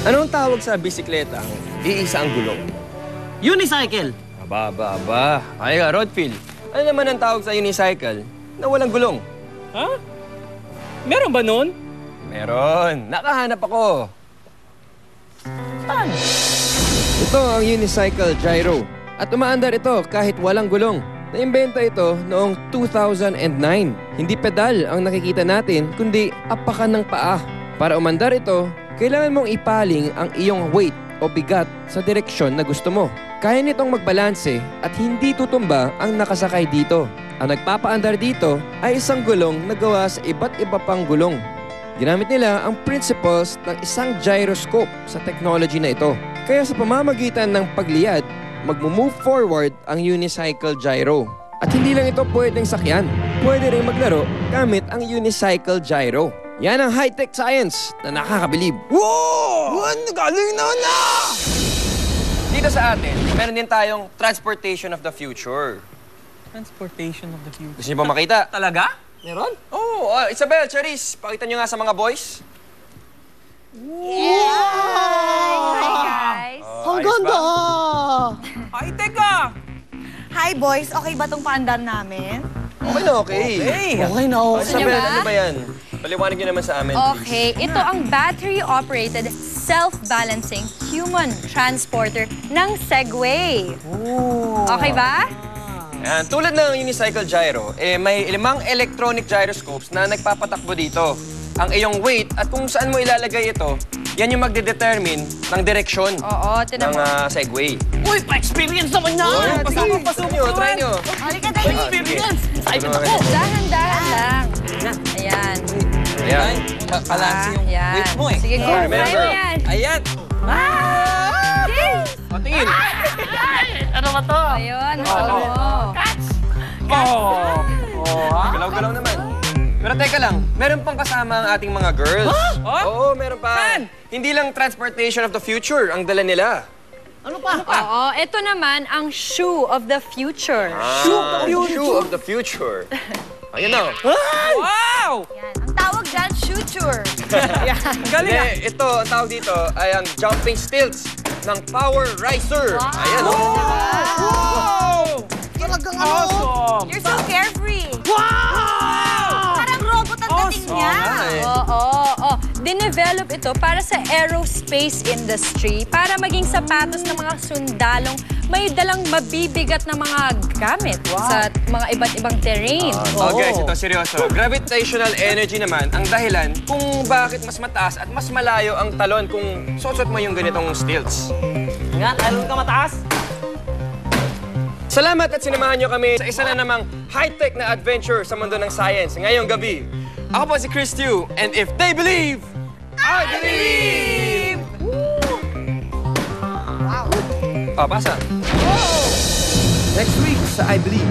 Anong tawag sa bisikletang iisa ang gulong? Unicycle. Aba. Ay, Rodfield. Ano naman ang tawag sa unicycle na walang gulong? Ha? Meron ba nun? Meron. Nakahanap ako. Saan? Ito ang unicycle gyro. At umaandar ito kahit walang gulong. Naimbento ito noong 2009. Hindi pedal ang nakikita natin, kundi apakan ng paa. Para umandar ito, kailangan mong ipaling ang iyong weight o bigat sa direksyon na gusto mo. Kaya nitong magbalanse at hindi tutumba ang nakasakay dito. Ang nagpapaandar dito ay isang gulong na gawa sa iba't iba pang gulong. Ginamit nila ang principles ng isang gyroscope sa technology na ito. Kaya sa pamamagitan ng pagliyad, mag-move forward ang unicycle gyro. At hindi lang ito pwedeng sakyan. Pwede rin maglaro gamit ang unicycle gyro. Yan ang high-tech science na nakakabilib. Wow! Galing na! Dito sa atin, meron din tayong transportation of the future. Transportation of the future. Gusto niyo ba makita? Talaga? Meron? Oo. Isabel, Charis, pakita niyo nga sa mga boys. Hi, guys. Ang ganda! Ay, teka! Hi, boys. Okay ba tong paandar namin? Okay na okay. Okay na ako. Isabel, ba? ano ba yan? Paliwanag niyo naman sa amin, please. Okay, ito ang battery-operated, self-balancing human transporter ng Segway. Okay ba? Yan. Tulad ng unicycle gyro, may 5 electronic gyroscopes na nagpapatakbo dito. Ang iyong weight at kung saan mo ilalagay ito, yan yung magdedetermine ng direksyon Oo, tinan ng mo. Segway. Uy, pa-experience naman na! Pasok try nyo. Halika, dali. Experience! Excited ako! Dahan-dahan lang. Ayan. Ayan. Balanse yung Ayan. weight mo eh. Sige, go. Remember. Try mo yan. Ayan! O, tingin. Ano ba to? Ayun. Oo. Galaw-galaw naman. Pero teka lang, meron pang kasama ang ating mga girls. Huh? Oo, meron pa. Saan? Hindi lang transportation of the future ang dala nila. Ano pa? Oo, ito naman ang shoe of the future. Shoe of the future. Ayun na. Wow! Yan. Ang tawag dyan, future. Galing ah! Ito, ang tawag dito ay ang jumping stilts ng Power Riser. Ayan. Wow! Talagang Awesome! You're so carefree. Wow! Parang robot ang dating niya. Oo. Dinevelop ito para sa aerospace industry para maging sapatos ng mga sundalong may dalang mabibigat na mga gamit sa mga iba't ibang terrain. Oh guys, ito seryoso. Gravitational energy naman ang dahilan kung bakit mas mataas at mas malayo ang talon kung susot mo yung ganitong stilts. Nga, talon ka mataas? Salamat at sinamahan nyo kami sa isa na namang high-tech na adventure sa mundo ng science ngayong gabi. Ako po si Chris Tew, and if they believe, I believe! Wow! Pasa. Next week sa I Believe,